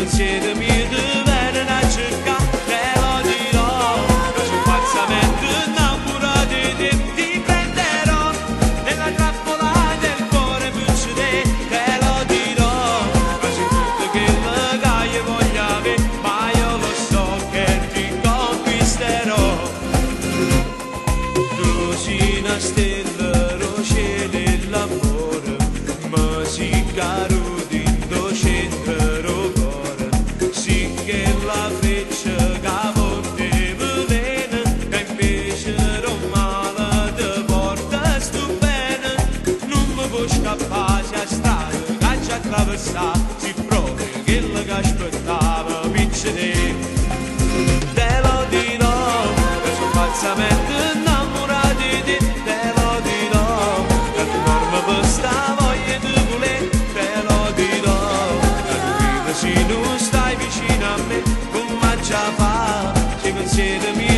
pensiero mio di venire a cercare, te lo dirò, non c'è falsamente innamorato di te, ti prenderò nella trappola del cuore bucciate, te lo dirò, ma c'è tutto quello che io voglio avere, ma io lo so che ti conquisterò. Tu sei una stella, roce dell'amore, ma si caro la freccia che a volte velena e invece male ti porta sto bene, non mi può scappare a strada che ci attraversa, si proprio quello che aspettava piccine, te lo dirò che sono falsamente innamorato di te, te lo dirò che tu non mi basta voglia di voler, te lo dirò che tu vivi se non stai vicino a me, già fa, se consideri